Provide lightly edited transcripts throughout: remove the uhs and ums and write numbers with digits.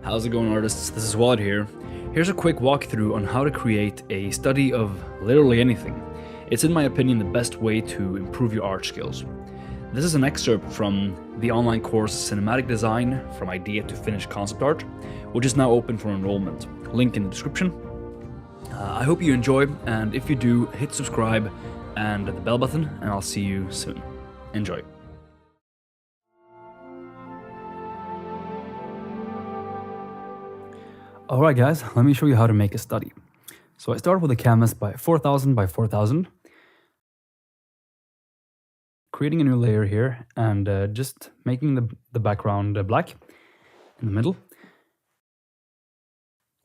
How's it going, artists? This is Wad here. Here's a quick walkthrough on how to create a study of literally anything. It's in my opinion the best way to improve your art skills. This is an excerpt from the online course Cinematic Design from Idea to Finished Concept Art, which is now open for enrollment. Link in the description. I hope you enjoy, and if you do, hit subscribe and the bell button, and I'll see you soon. Enjoy. Alright guys, let me show you how to make a study. So I start with a canvas by 4000 by 4000. Creating a new layer here and just making the background black in the middle.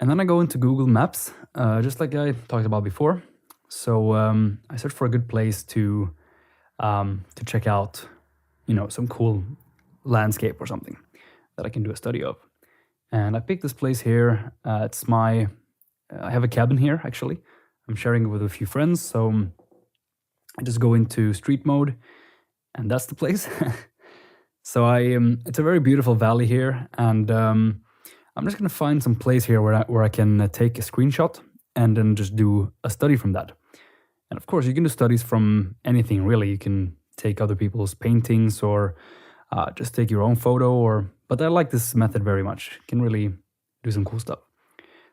And then I go into Google Maps, just like I talked about before. So I search for a good place to check out, some cool landscape or something that I can do a study of. And I picked this place here. I have a cabin here actually. I'm sharing it with a few friends, so I just go into street mode, and that's the place. So it's a very beautiful valley here, and I'm just gonna find some place here where I can take a screenshot and then just do a study from that. And of course, you can do studies from anything really. You can take other people's paintings or just take your own photo, but I like this method very much. You can really do some cool stuff.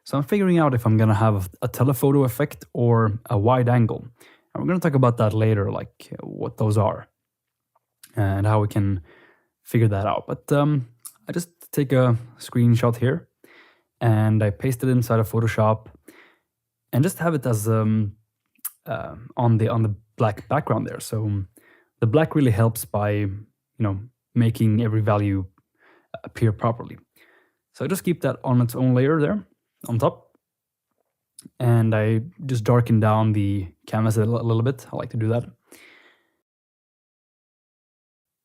So I'm figuring out if I'm gonna have a telephoto effect or a wide angle. And we're gonna talk about that later, like what those are and how we can figure that out. But I just take a screenshot here and I paste it inside of Photoshop and just have it as on the black background there. So the black really helps by making every value appear properly. So I just keep that on its own layer there on top, and I just darken down the canvas a little bit. I like to do that.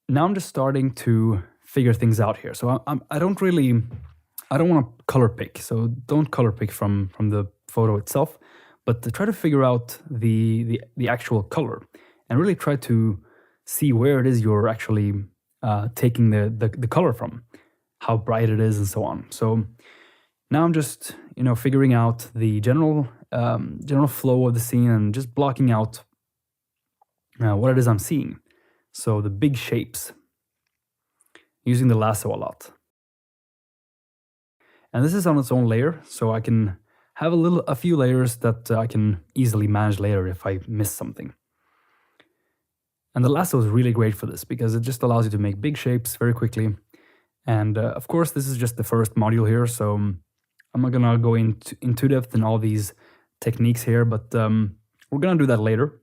Now I'm just starting to figure things out here. So I don't want to color pick. So don't color pick from the photo itself, but to try to figure out the actual color and really try to see where it is you're actually taking the color from, how bright it is, and so on. So now I'm just figuring out the general flow of the scene and just blocking out what it is I'm seeing. So the big shapes, using the lasso a lot. And this is on its own layer, so I can have a few layers that I can easily manage later if I miss something. And the lasso is really great for this because it just allows you to make big shapes very quickly. And of course, this is just the first module here, so I'm not gonna go into depth in all these techniques here, but we're gonna do that later.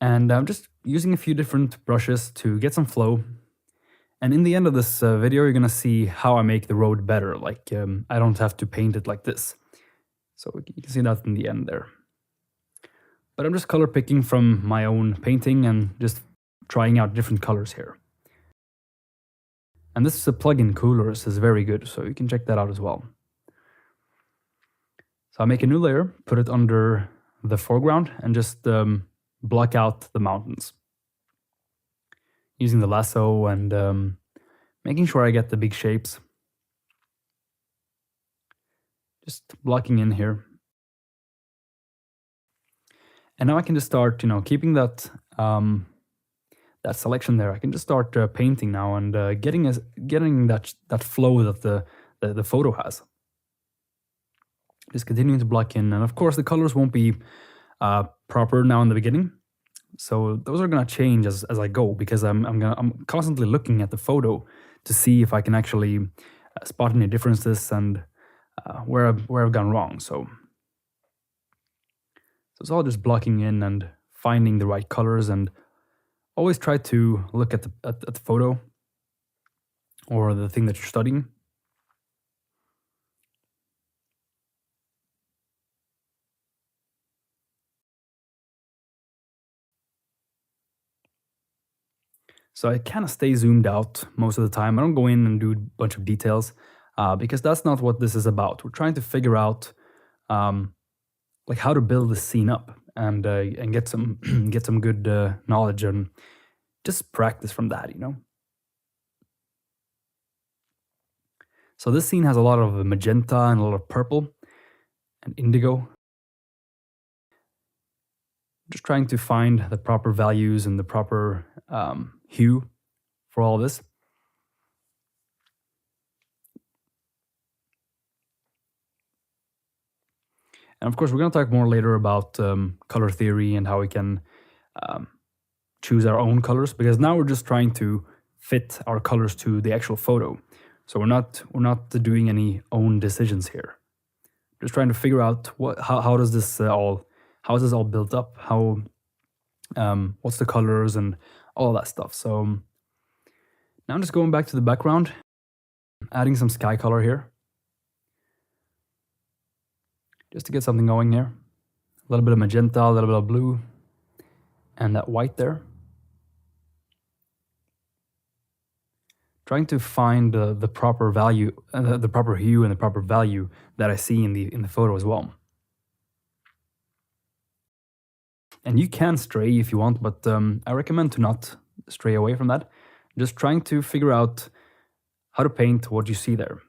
And I'm just using a few different brushes to get some flow. And in the end of this video, you're gonna see how I make the road better. Like I don't have to paint it like this. So you can see that in the end there. But I'm just color picking from my own painting and just trying out different colors here. And this is a plugin, Coolers, is very good, so you can check that out as well. So I make a new layer, put it under the foreground, and just block out the mountains. Using the lasso and making sure I get the big shapes. Just blocking in here. And now I can just start, keeping that that selection there. I can just start painting now and getting that flow that the photo has. Just continuing to block in, and of course the colors won't be proper now in the beginning. So those are gonna change as I go, because I'm constantly looking at the photo to see if I can actually spot any differences and where I've gone wrong. So it's all just blocking in and finding the right colors, and always try to look at the photo or the thing that you're studying. So I kind of stay zoomed out most of the time. I don't go in and do a bunch of details because that's not what this is about. We're trying to figure out like how to build the scene up and get some good knowledge and just practice from that, So this scene has a lot of magenta and a lot of purple and indigo. Just trying to find the proper values and the proper hue for all this. And of course, we're going to talk more later about color theory and how we can choose our own colors, because now we're just trying to fit our colors to the actual photo. So we're not doing any own decisions here. Just trying to figure out how is this all built up? How what's the colors and all that stuff. So now I'm just going back to the background, adding some sky color here, just to get something going here. A little bit of magenta, a little bit of blue, and that white there. Trying to find the proper value, the proper hue and the proper value that I see in the photo as well. And you can stray if you want, but I recommend to not stray away from that. Just trying to figure out how to paint what you see there.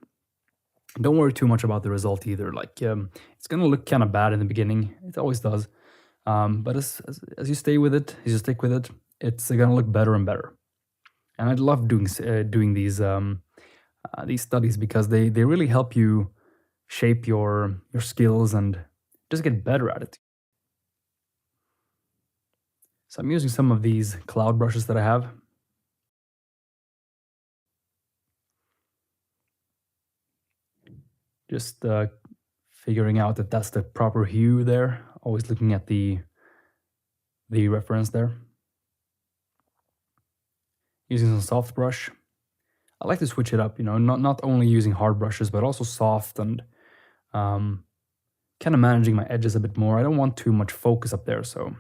Don't worry too much about the result either. Like it's gonna look kind of bad in the beginning. It always does. But as you stay with it, as you stick with it, it's gonna look better and better. And I love doing these studies because they really help you shape your skills and just get better at it. So I'm using some of these cloud brushes that I have. Just figuring out that that's the proper hue there. Always looking at the reference there. Using some soft brush. I like to switch it up, not only using hard brushes, but also soft and kind of managing my edges a bit more. I don't want too much focus up there, so.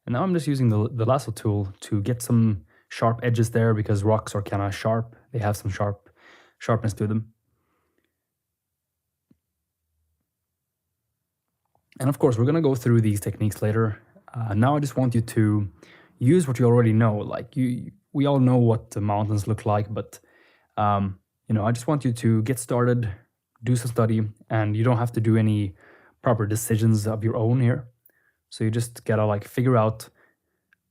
And now I'm just using the lasso tool to get some sharp edges there because rocks are kind of sharp. They have some sharpness to them. And of course, we're going to go through these techniques later. Now I just want you to use what you already know. Like we all know what the mountains look like, but I just want you to get started, do some study, and you don't have to do any proper decisions of your own here. So you just gotta figure out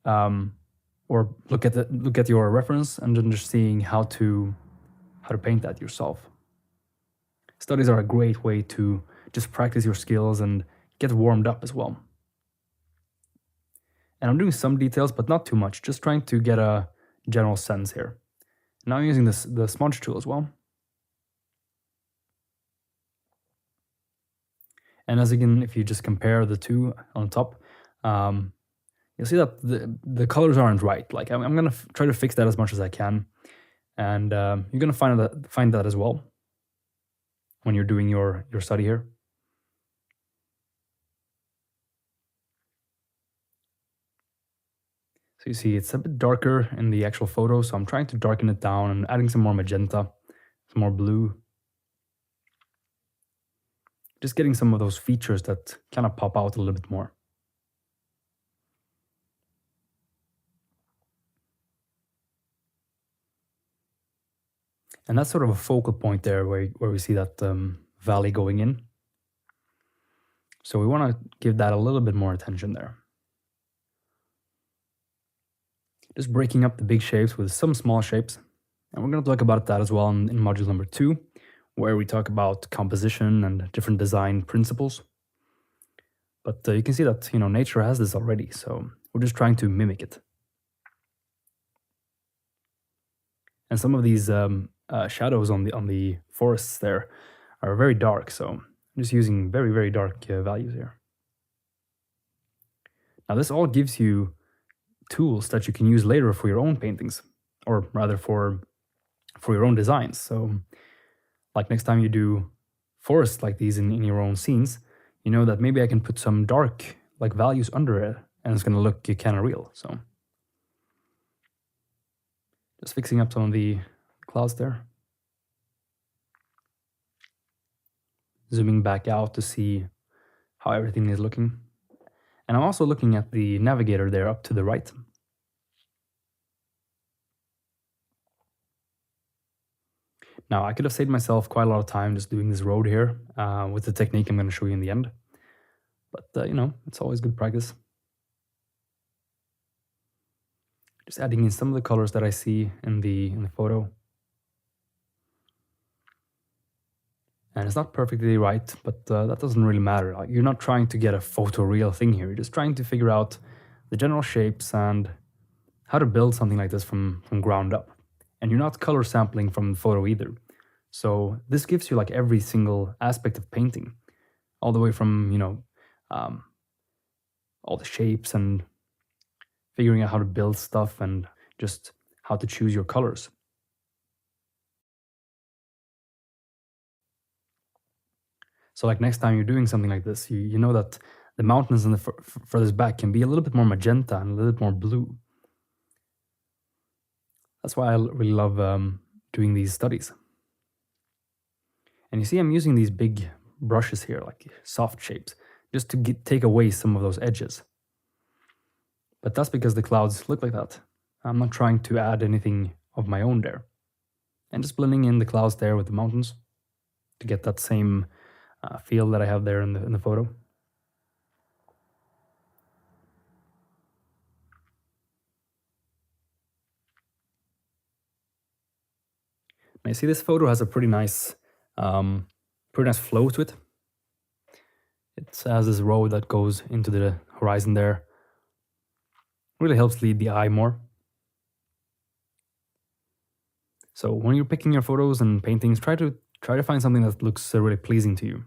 or look at your reference and then just seeing how to paint that yourself. Studies are a great way to just practice your skills and get warmed up as well. And I'm doing some details, but not too much, just trying to get a general sense here. Now I'm using the smudge tool as well. And as again, if you just compare the two on top, you'll see that the colors aren't right. Like I'm gonna try to fix that as much as I can, and you're gonna find that as well when you're doing your study here. So you see it's a bit darker in the actual photo, so I'm trying to darken it down and adding some more magenta, some more blue. Just getting some of those features that kind of pop out a little bit more. And that's sort of a focal point there where we see that valley going in. So we want to give that a little bit more attention there. Just breaking up the big shapes with some small shapes. And we're going to talk about that as well in module number 2, where we talk about composition and different design principles. But you can see that nature has this already, so we're just trying to mimic it. And some of these shadows on the forests there are very dark, so I'm just using very, very dark values here. Now this all gives you tools that you can use later for your own paintings, or rather for your own designs. So like next time you do forests like these in your own scenes, you know that maybe I can put some dark values under it and it's going to look kind of real. So just fixing up some of the clouds there. Zooming back out to see how everything is looking. And I'm also looking at the navigator there up to the right. Now, I could have saved myself quite a lot of time just doing this road here with the technique I'm going to show you in the end. But, it's always good practice. Just adding in some of the colors that I see in the photo. And it's not perfectly right, but that doesn't really matter. Like, you're not trying to get a photoreal thing here. You're just trying to figure out the general shapes and how to build something like this from ground up. And you're not color sampling from the photo either. So this gives you like every single aspect of painting, all the way from, all the shapes and figuring out how to build stuff and just how to choose your colors. So like next time you're doing something like this, you know that the mountains in the furthest back can be a little bit more magenta and a little bit more blue. That's why I really love doing these studies. And you see I'm using these big brushes here, like soft shapes, just to take away some of those edges. But that's because the clouds look like that. I'm not trying to add anything of my own there. And just blending in the clouds there with the mountains to get that same feel that I have there in the photo. Now you see this photo has a pretty nice flow to it. It has this road that goes into the horizon there. Really helps lead the eye more. So when you're picking your photos and paintings, try to find something that looks really pleasing to you.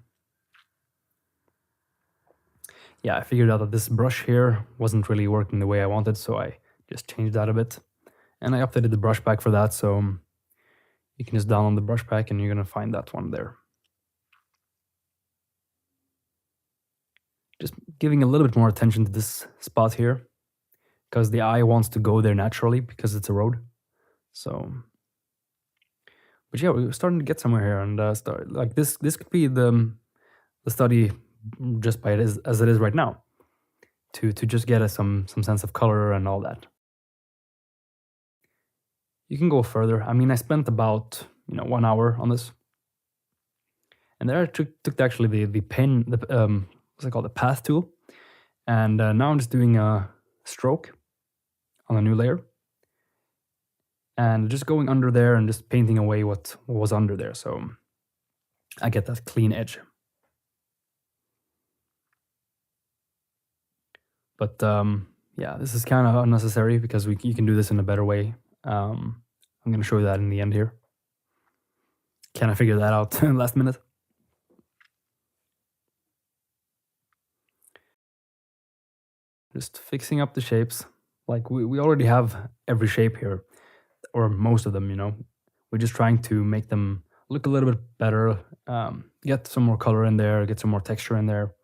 Yeah, I figured out that this brush here wasn't really working the way I wanted, so I just changed that a bit. And I updated the brush pack for that, so you can just download the brush pack and you're gonna find that one there. Just giving a little bit more attention to this spot here, because the eye wants to go there naturally because it's a road. So, but yeah, we're starting to get somewhere here, and start like this. This could be the study just by it as it is right now, to just get some sense of color and all that. You can go further. I mean, I spent about 1 hour on this, and there I took actually the pen, what's it called, the path tool, and now I'm just doing a stroke on a new layer, and just going under there and just painting away what was under there, so I get that clean edge. But yeah, this is kind of unnecessary because you can do this in a better way. I'm going to show you that in the end here. Kind of figure that out last minute. Just fixing up the shapes. Like we already have every shape here, or most of them, We're just trying to make them look a little bit better, get some more color in there, get some more texture in there,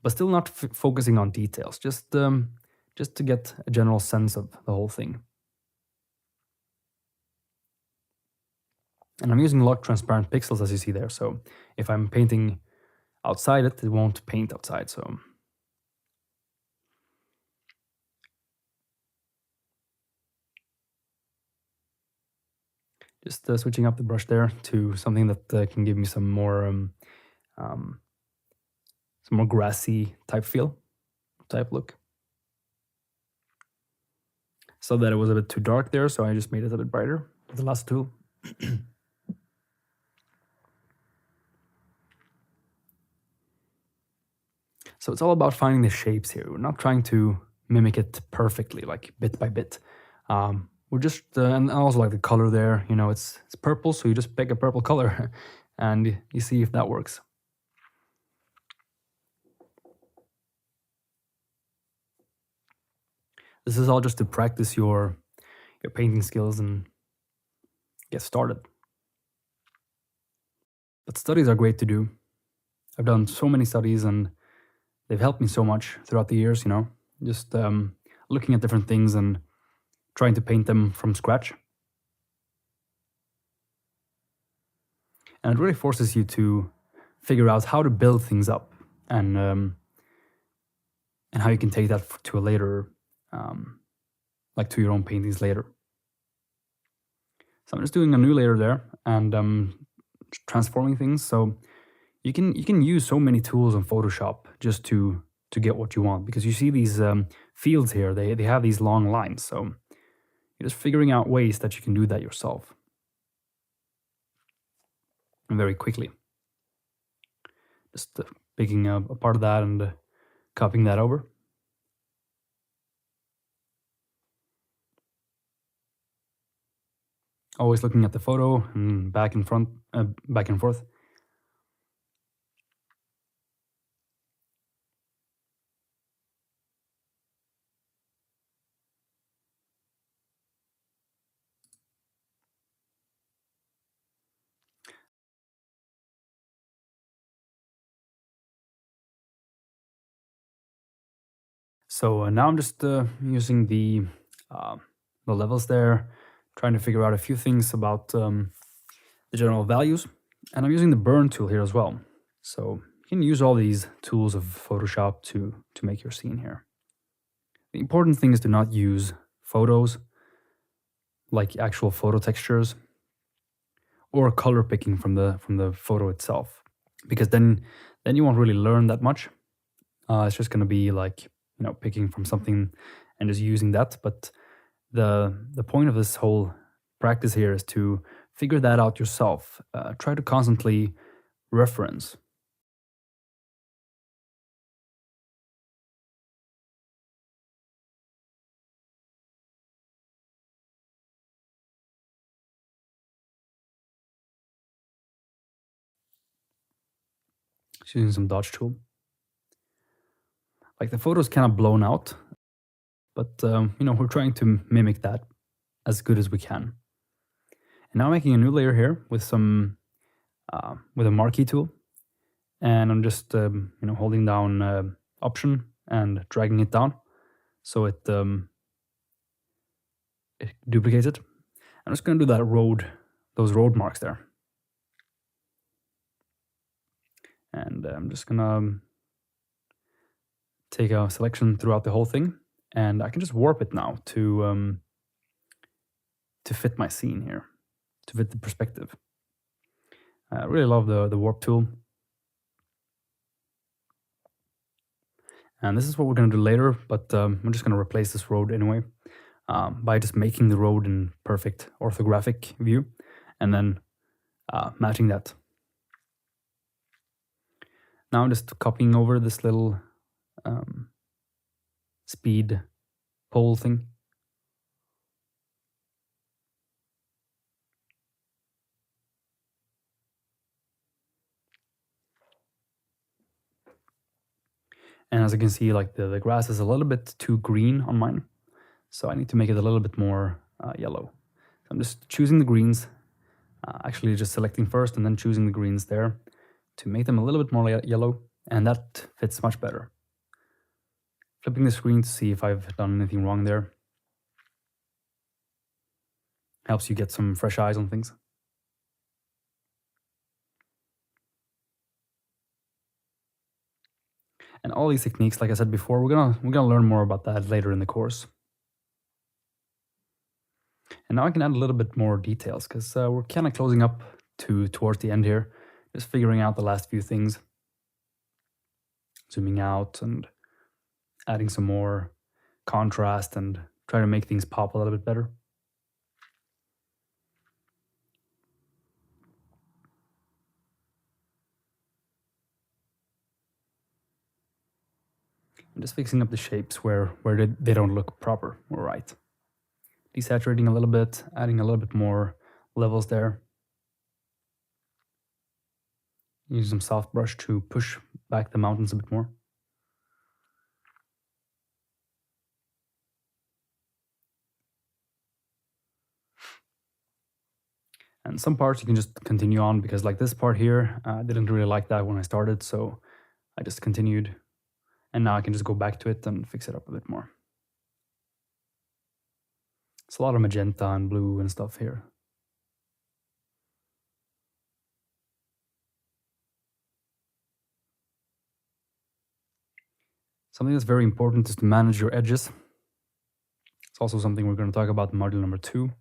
but still not focusing on details, just to get a general sense of the whole thing. And I'm using a lot of transparent pixels, as you see there, so if I'm painting outside it won't paint outside, so. Just switching up the brush there to something that can give me some more grassy type look. So that it was a bit too dark there, so I just made it a bit brighter with the last tool. So it's all about finding the shapes here. We're not trying to mimic it perfectly, like bit by bit. We're just, and also like the color there, it's purple, so you just pick a purple color and you see if that works. This is all just to practice your painting skills and get started. But studies are great to do. I've done so many studies and they've helped me so much throughout the years, just looking at different things and trying to paint them from scratch. And it really forces you to figure out how to build things up and how you can take that to a later, like to your own paintings later. So I'm just doing a new layer there and transforming things. So you can use so many tools in Photoshop just to get what you want, because you see these fields here, they have these long lines. So you're just figuring out ways that you can do that yourself very quickly. Just picking a part of that and copying that over. Always looking at the photo and back and forth. So now I'm just using the levels there, trying to figure out a few things about the general values. And I'm using the burn tool here as well. So you can use all these tools of Photoshop to make your scene here. The important thing is to not use photos, like actual photo textures, or color picking from the photo itself, because then you won't really learn that much. It's just going to be like, picking from something and just using that. But the point of this whole practice here is to figure that out yourself. Try to constantly reference. Just using some dodge tool. Like the photo's kind of blown out, but we're trying to mimic that as good as we can. And now I'm making a new layer here with some with a marquee tool, and I'm just holding down Option and dragging it down so it duplicates it. I'm just going to do that those road marks there, and I'm just gonna take a selection throughout the whole thing, and I can just warp it now to fit my scene here, to fit the perspective. I really love the warp tool. And this is what we're going to do later, but I'm just going to replace this road anyway by just making the road in perfect orthographic view and then matching that. Now I'm just copying over this little speed pole thing. And as you can see, like the grass is a little bit too green on mine, so I need to make it a little bit more yellow. So I'm just choosing the greens, actually just selecting first and then choosing the greens there to make them a little bit more yellow, and that fits much better. Flipping the screen to see if I've done anything wrong there. Helps you get some fresh eyes on things. And all these techniques, like I said before, we're gonna learn more about that later in the course. And now I can add a little bit more details because we're kind of closing up towards the end here, just figuring out the last few things, zooming out and adding some more contrast and try to make things pop a little bit better. I'm just fixing up the shapes where they don't look proper or right. Desaturating a little bit, adding a little bit more levels there. Use some soft brush to push back the mountains a bit more. And some parts you can just continue on, because like this part here, I didn't really like that when I started, so I just continued. And now I can just go back to it and fix it up a bit more. It's a lot of magenta and blue and stuff here. Something that's very important is to manage your edges. It's also something we're going to talk about in module number 2.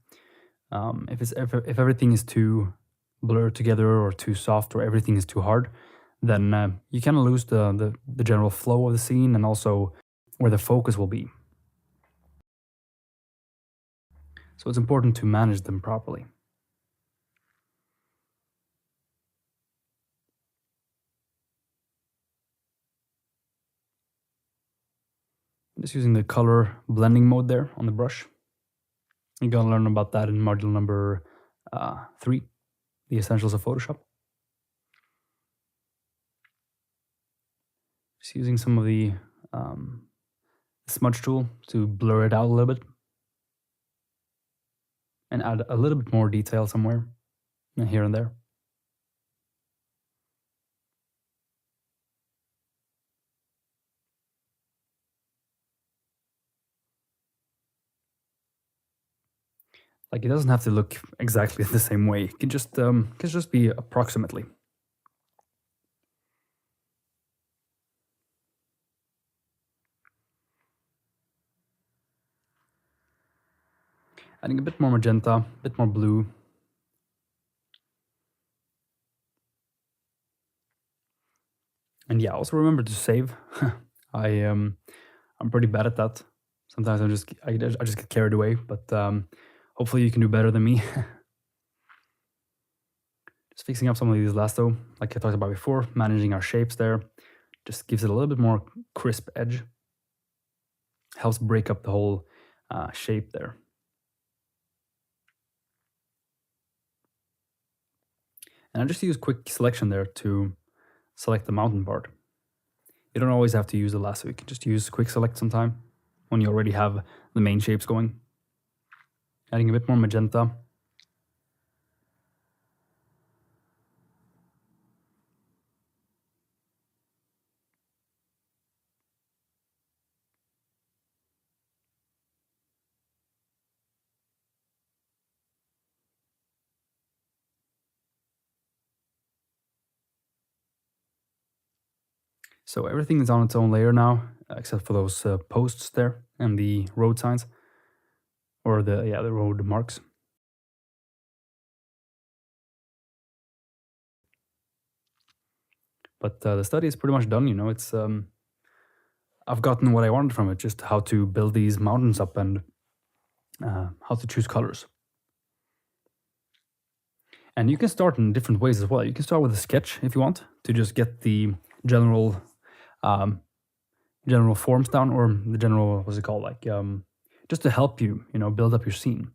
If everything is too blurred together or too soft or everything is too hard, then you kind of lose the general flow of the scene and also where the focus will be. So it's important to manage them properly. Just using the color blending mode there on the brush. You're gonna learn about that in module number 3, the essentials of Photoshop. Just using some of the smudge tool to blur it out a little bit and add a little bit more detail somewhere and here and there. Like, it doesn't have to look exactly the same way. It can just be approximately. Adding a bit more magenta, a bit more blue. And yeah, also remember to save. I'm pretty bad at that. Sometimes I just get carried away, but hopefully you can do better than me. Just fixing up some of these lasso, like I talked about before, managing our shapes there. Just gives it a little bit more crisp edge. Helps break up the whole shape there. And I just use quick selection there to select the mountain part. You don't always have to use the lasso. You can just use quick select sometime when you already have the main shapes going. Adding a bit more magenta. So everything is on its own layer now, except for those posts there and the road signs, or the road marks. But the study is pretty much done. You know, it's I've gotten what I wanted from it, just how to build these mountains up and how to choose colors. And you can start in different ways as well. You can start with a sketch if you want to just get the general forms down, or the general, what's it called, like just to help you, build up your scene.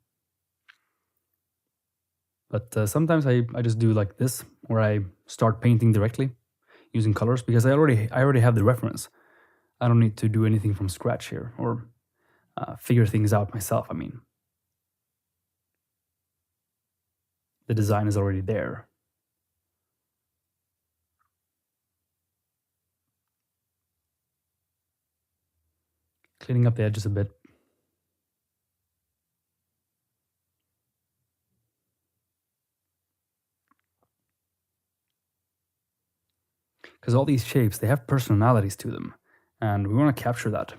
But sometimes I just do like this, where I start painting directly using colors, because I already have the reference. I don't need to do anything from scratch here, or figure things out myself. I mean, the design is already there. Cleaning up the edges a bit. Because all these shapes, they have personalities to them, and we want to capture that.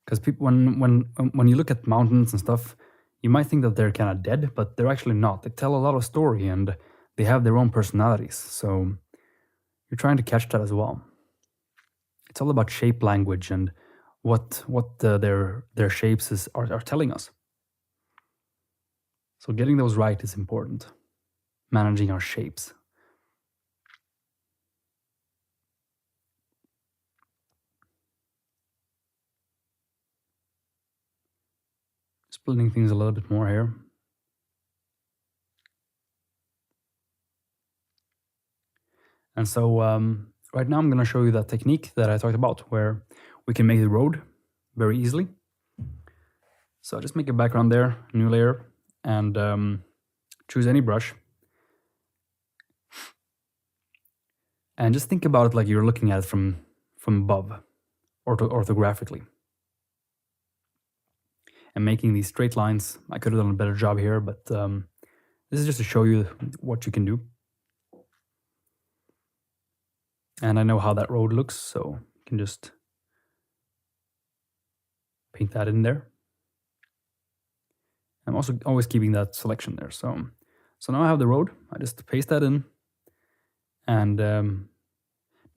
Because people, when you look at mountains and stuff, you might think that they're kind of dead, but they're actually not. They tell a lot of story, and they have their own personalities. So you're trying to catch that as well. It's all about shape language and what their shapes are telling us. So getting those right is important. Managing our shapes. Splitting things a little bit more here. And so right now I'm going to show you that technique that I talked about, where we can make the road very easily. So just make a background there, new layer, and choose any brush. And just think about it like you're looking at it from above, orthographically. And making these straight lines. I could have done a better job here, but this is just to show you what you can do. And I know how that road looks, so you can just paint that in there. I'm also always keeping that selection there. So now I have the road. I just paste that in, and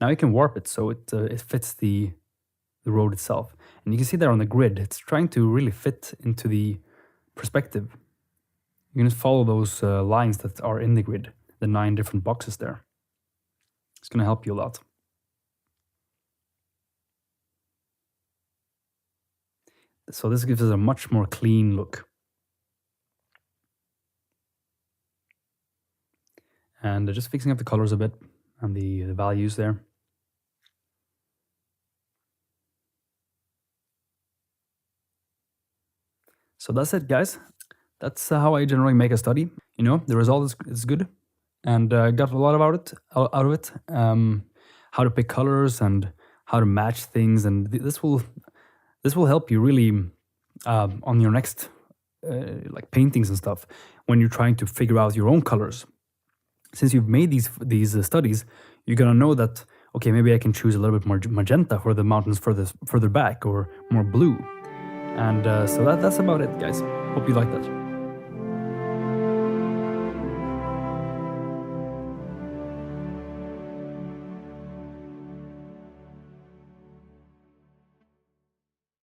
now you can warp it so it fits the road itself. And you can see there on the grid, it's trying to really fit into the perspective. You can just follow those lines that are in the grid, the 9 different boxes there. It's going to help you a lot. So this gives us a much more clean look. And just fixing up the colors a bit and the values there. So that's it, guys. That's how I generally make a study. You know, the result is good, and I got a lot out of it. How to pick colors and how to match things, and this will help you really on your next like paintings and stuff when you're trying to figure out your own colors. Since you've made these studies, you're gonna know that, okay, maybe I can choose a little bit more magenta for the mountains further back, or more blue. And so that's about it, guys. Hope you like that.